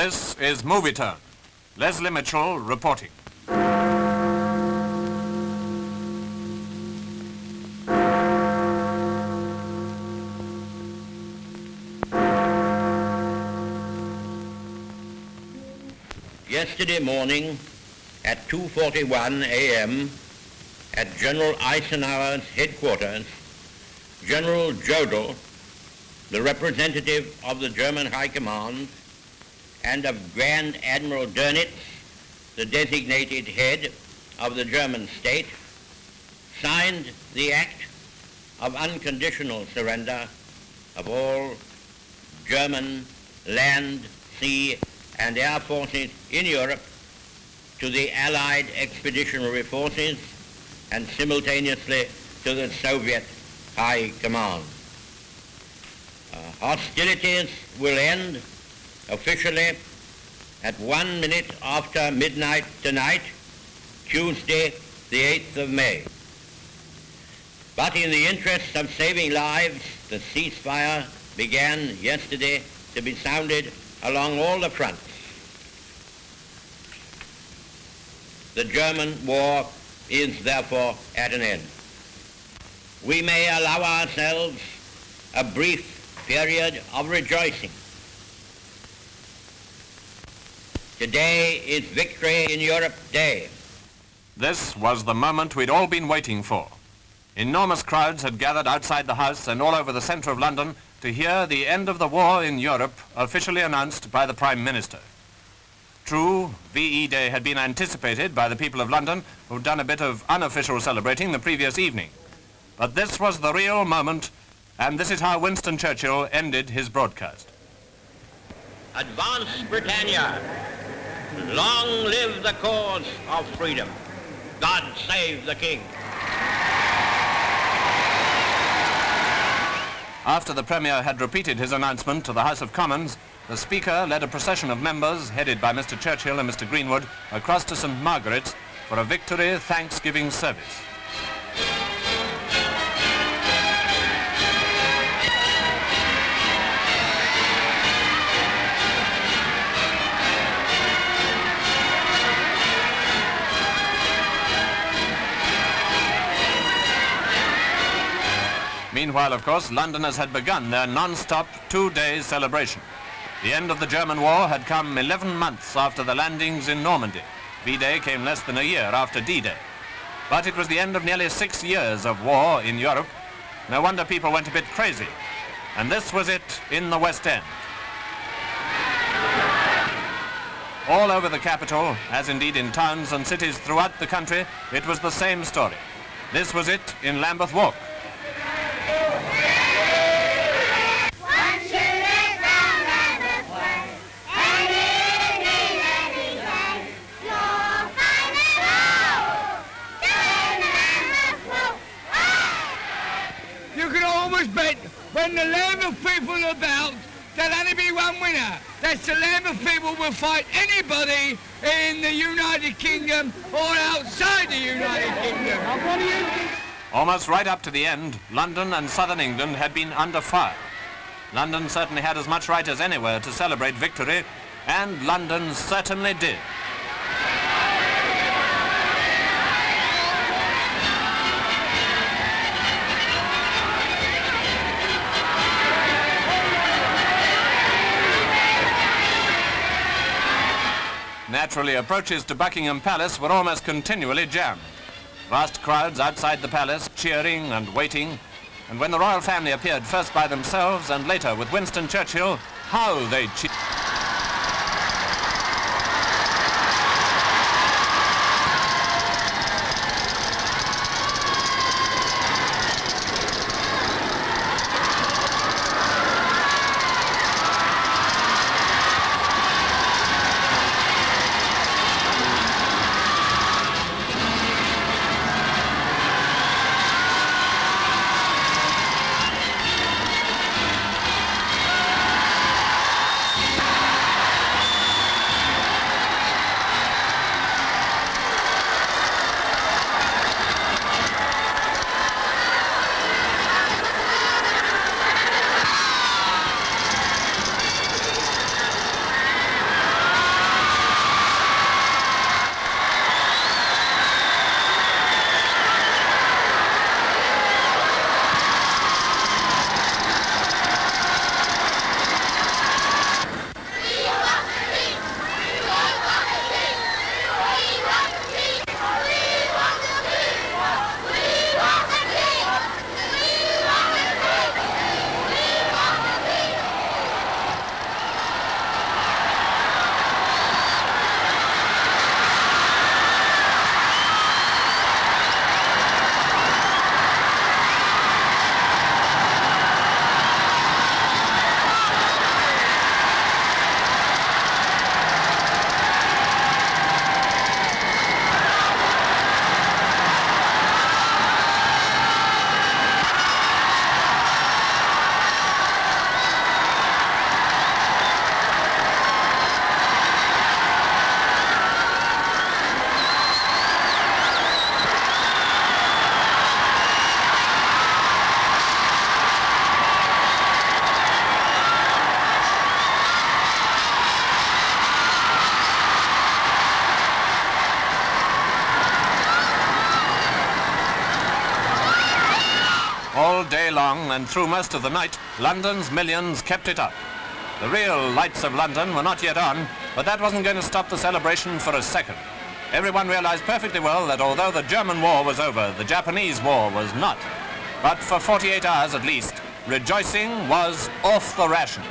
This is Movietone. Leslie Mitchell reporting. Yesterday morning at 2:41 a.m. at General Eisenhower's headquarters, General Jodl, the representative of the German High Command, and of Grand Admiral Dönitz, the designated head of the German state, signed the act of unconditional surrender of all German land, sea, and air forces in Europe to the Allied expeditionary forces and simultaneously to the Soviet High Command. Hostilities will end officially at 1 minute after midnight tonight, Tuesday, the 8th of May. But in the interest of saving lives, the ceasefire began yesterday to be sounded along all the fronts. The German war is therefore at an end. We may allow ourselves a brief period of rejoicing. Today is Victory in Europe Day. This was the moment we'd all been waiting for. Enormous crowds had gathered outside the House and all over the centre of London to hear the end of the war in Europe officially announced by the Prime Minister. True, VE Day had been anticipated by the people of London, who'd done a bit of unofficial celebrating the previous evening. But this was the real moment, and this is how Winston Churchill ended his broadcast. Advance Britannia! Long live the cause of freedom! God save the King! After the Premier had repeated his announcement to the House of Commons, the Speaker led a procession of members, headed by Mr Churchill and Mr Greenwood, across to St Margaret's for a Victory Thanksgiving service. Meanwhile, of course, Londoners had begun their non-stop two-day celebration. The end of the German war had come 11 months after the landings in Normandy. V-Day came less than a year after D-Day. But it was the end of nearly 6 years of war in Europe. No wonder people went a bit crazy. And this was it in the West End. All over the capital, as indeed in towns and cities throughout the country, it was the same story. This was it in Lambeth Walk. Bet when the Lambeth people are about, there'll only be one winner. That's the Lambeth people will fight anybody in the United Kingdom or outside the United Kingdom. Almost right up to the end, London and southern England had been under fire. London certainly had as much right as anywhere to celebrate victory, and London certainly did. Naturally, approaches to Buckingham Palace were almost continually jammed. Vast crowds outside the palace cheering and waiting, and when the royal family appeared first by themselves and later with Winston Churchill, how they cheered. All day long and through most of the night, London's millions kept it up. The real lights of London were not yet on, but that wasn't going to stop the celebration for a second. Everyone realized perfectly well that although the German war was over, the Japanese war was not. But for 48 hours at least, rejoicing was off the ration.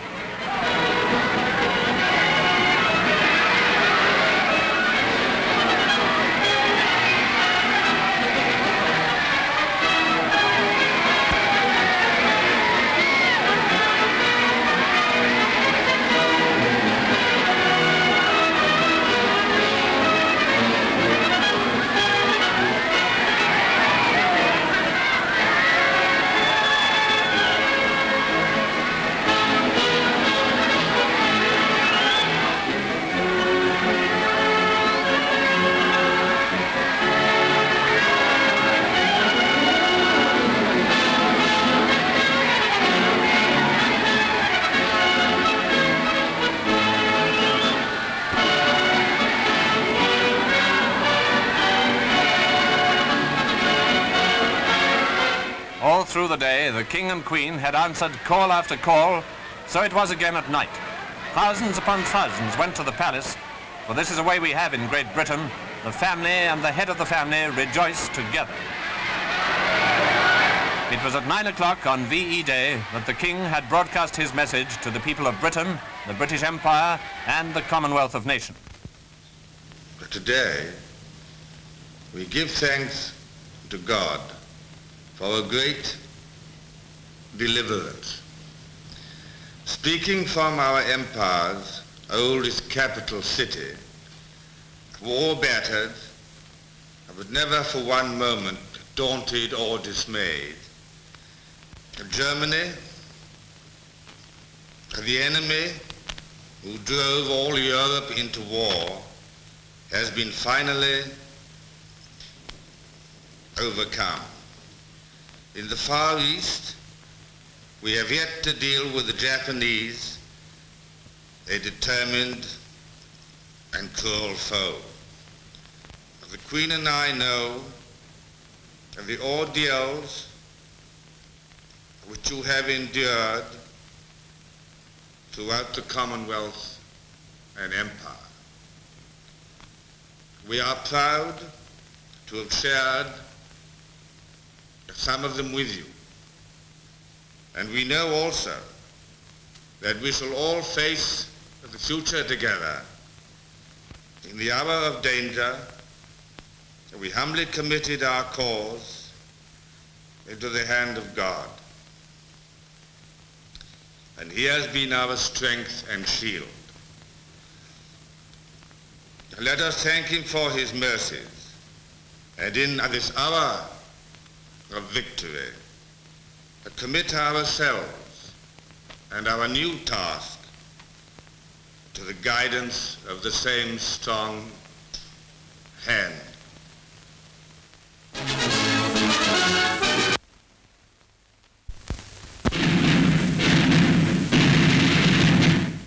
All through the day, the King and Queen had answered call after call, so it was again at night. Thousands upon thousands went to the palace, for this is a way we have in Great Britain. The family and the head of the family rejoice together. It was at 9 o'clock on VE Day that the King had broadcast his message to the people of Britain, the British Empire, and the Commonwealth of Nations. Today, we give thanks to God for a great deliverance. Speaking from our empire's oldest capital city, war battered, but never for one moment daunted or dismayed, Germany, the enemy who drove all Europe into war, has been finally overcome. In the Far East, we have yet to deal with the Japanese, a determined and cruel foe. The Queen and I know of the ordeals which you have endured throughout the Commonwealth and Empire. We are proud to have shared some of them with you. And we know also that we shall all face the future together. In the hour of danger, we humbly committed our cause into the hand of God. And he has been our strength and shield. Let us thank him for his mercies, and in this hour of victory, commit ourselves and our new task to the guidance of the same strong hand.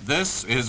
This is